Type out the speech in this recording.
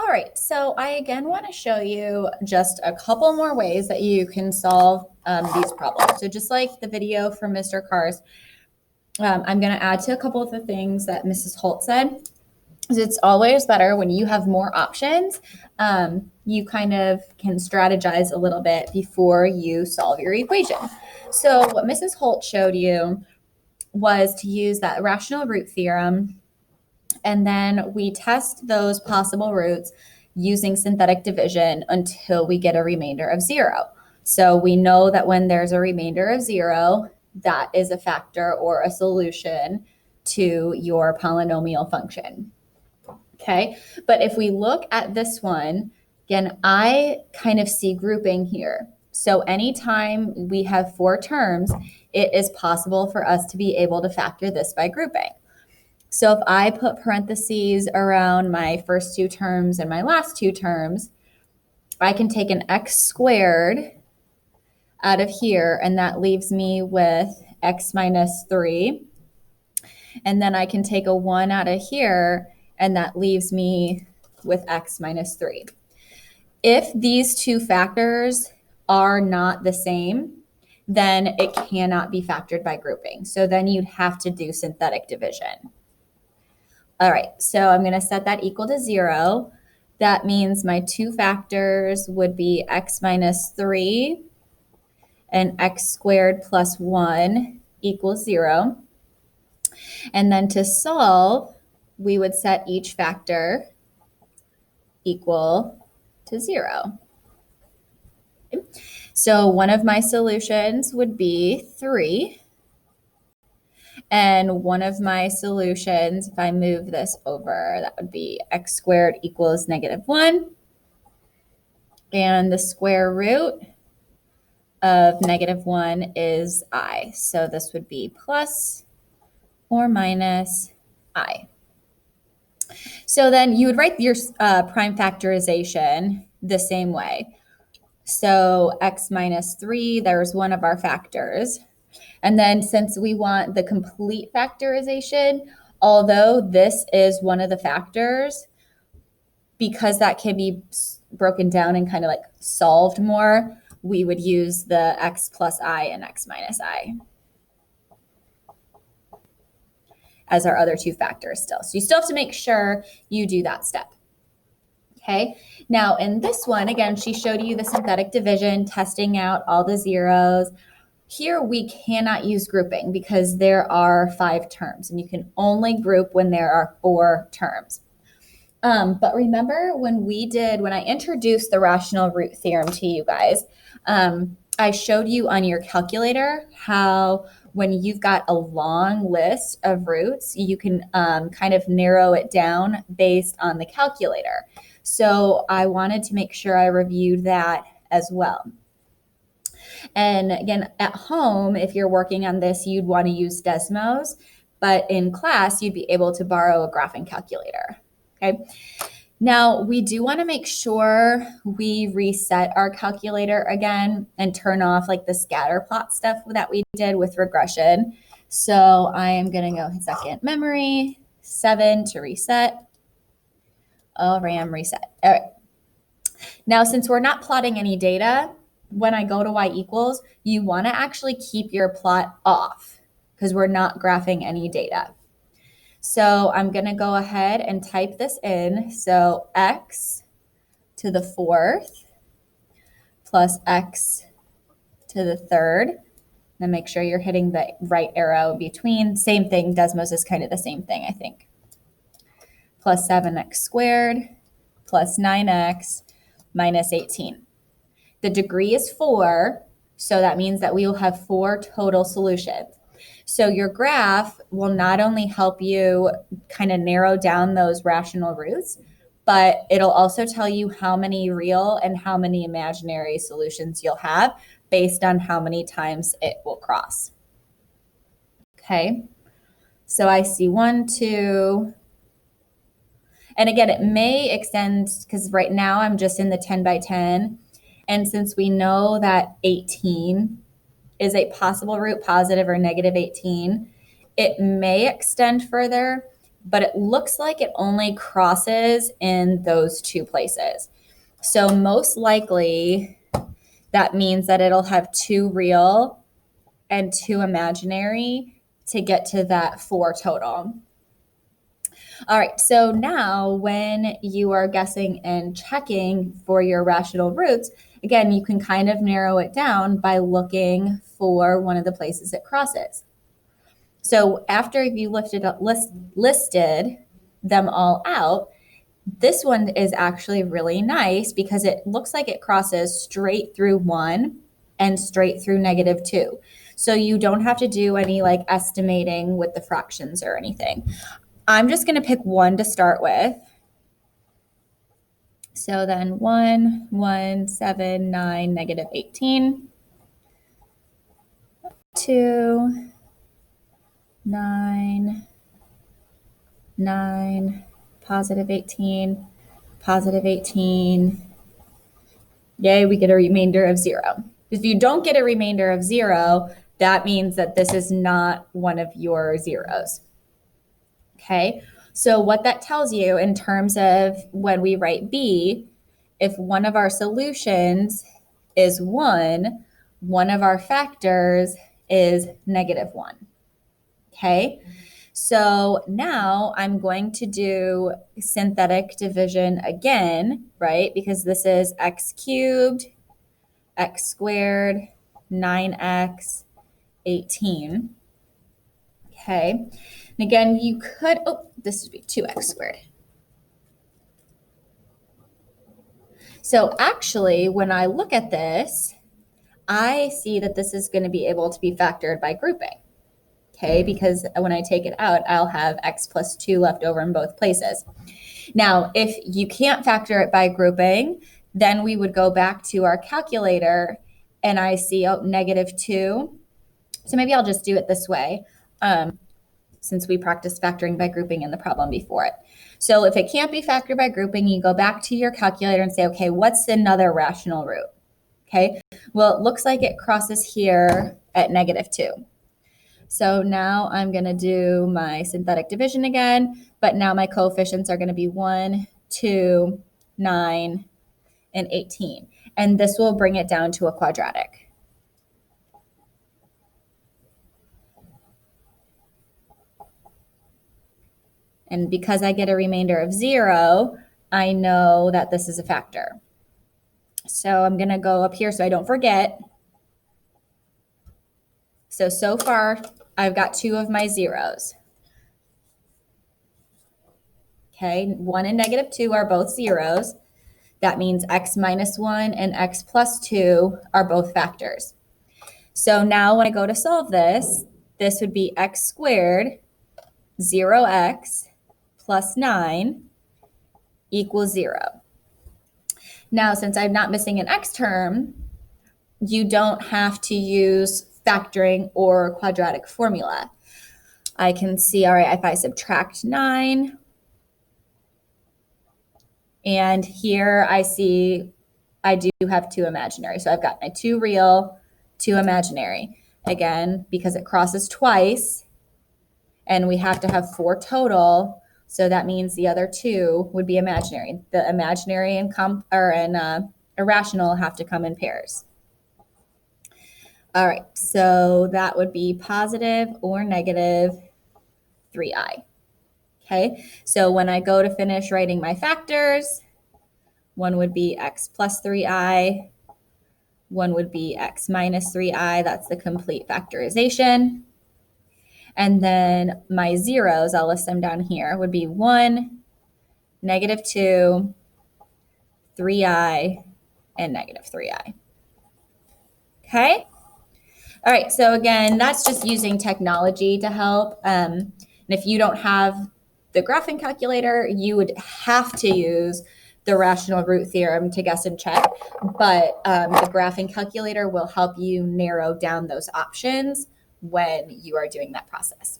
All right, so I again want to show you just a couple more ways that you can solve these problems. So just like the video from Mr. Cars, I'm going to add to a couple of the things that Mrs. Holt said. It's always better when you have more options. You kind of can strategize a little bit before you solve your equation. So what Mrs. Holt showed you was to use that rational root theorem, and then we test those possible roots using synthetic division until we get a remainder of 0. So we know that when there's a remainder of 0, that is a factor or a solution to your polynomial function. Okay, but if we look at this one, again, I kind of see grouping here. So anytime we have 4 terms, it is possible for us to be able to factor this by grouping. So if I put parentheses around my first 2 terms and my last 2 terms, I can take an x squared out of here, and that leaves me with x minus 3. And then I can take a 1 out of here, and that leaves me with x minus 3. If these 2 factors are not the same, then it cannot be factored by grouping. So then you'd have to do synthetic division. All right, so I'm going to set that equal to 0. That means my 2 factors would be x minus 3 and x squared plus 1 equals 0. And then to solve, we would set each factor equal to 0. Okay. So one of my solutions would be 3. And one of my solutions, if I move this over, that would be x squared equals -1. And the square root of -1 is I. So this would be plus or minus I. So then you would write your prime factorization the same way. So x minus 3, there's one of our factors. And then since we want the complete factorization, although this is one of the factors, because that can be broken down and kind of like solved more, we would use the x plus I and x minus I as our other 2 factors still. So you still have to make sure you do that step. Okay, now in this one, again, she showed you the synthetic division, testing out all the zeros. Here we cannot use grouping because there are 5 terms, and you can only group when there are 4 terms. But remember when I introduced the rational root theorem to you guys, I showed you on your calculator how when you've got a long list of roots, you can kind of narrow it down based on the calculator. So I wanted to make sure I reviewed that as well. And again, at home, if you're working on this, you'd want to use Desmos, but in class, you'd be able to borrow a graphing calculator. Okay. Now, we do want to make sure we reset our calculator again and turn off like the scatter plot stuff that we did with regression. So I am going to go second memory, 7 to reset. Oh, RAM reset. All right. Now, since we're not plotting any data, when I go to y equals, you want to actually keep your plot off because we're not graphing any data. So I'm going to go ahead and type this in. So x to the 4th plus x to the 3rd. Then make sure you're hitting the right arrow between. Same thing. Desmos is kind of the same thing, I think. Plus 7x squared plus 9x minus 18. The degree is 4, so that means that we will have 4 total solutions. So your graph will not only help you kind of narrow down those rational roots, but it'll also tell you how many real and how many imaginary solutions you'll have based on how many times it will cross. Okay, so I see 1, 2, and again, it may extend because right now I'm just in the 10 by 10. And since we know that 18 is a possible root, positive or negative 18, it may extend further, but it looks like it only crosses in those two places. So most likely that means that it'll have 2 real and 2 imaginary to get to that 4 total. All right, so now when you are guessing and checking for your rational roots, again, you can kind of narrow it down by looking for one of the places it crosses. So after you listed them all out, this one is actually really nice because it looks like it crosses straight through 1 and straight through -2. So you don't have to do any like estimating with the fractions or anything. I'm just going to pick 1 to start with. So then 1, 1, 7, 9, -18. 2, 9, 9, +18, +18. Yay, we get a remainder of 0. If you don't get a remainder of 0, that means that this is not one of your zeros. Okay, so what that tells you in terms of when we write B, if one of our solutions is 1, one of our factors is -1. Okay, so now I'm going to do synthetic division again, right? Because this is x cubed, x squared, 9x, 18. Okay, and again, you could, this would be 2x squared. So actually, when I look at this, I see that this is going to be able to be factored by grouping. Okay, because when I take it out, I'll have x plus 2 left over in both places. Now, if you can't factor it by grouping, then we would go back to our calculator and I see, -2. So maybe I'll just do it this way, since we practiced factoring by grouping in the problem before it. So if it can't be factored by grouping, you go back to your calculator and say, okay, what's another rational root? Okay, well, it looks like it crosses here at -2. So now I'm going to do my synthetic division again, but now my coefficients are going to be 1, 2, 9, and 18. And this will bring it down to a quadratic. And because I get a remainder of 0, I know that this is a factor. So I'm going to go up here so I don't forget. So far, I've got 2 of my zeros. Okay, 1 and -2 are both zeros. That means x minus 1 and x plus 2 are both factors. So now when I go to solve this, this would be x squared, 0x plus 9 equals 0. Now, since I'm not missing an x term, you don't have to use factoring or quadratic formula. I can see, all right, if I subtract 9, and here I see I do have 2 imaginary. So I've got my 2 real, 2 imaginary. Again, because it crosses twice, and we have to have 4 total, so that means the other 2 would be imaginary. The imaginary and irrational have to come in pairs. All right, so that would be positive or negative 3i. Okay, so when I go to finish writing my factors, one would be x plus 3i, one would be x minus 3i, that's the complete factorization. And then my zeros, I'll list them down here, would be 1, -2, 3i, and -3i. Okay? All right, so again, that's just using technology to help. And if you don't have the graphing calculator, you would have to use the rational root theorem to guess and check. But the graphing calculator will help you narrow down those options when you are doing that process.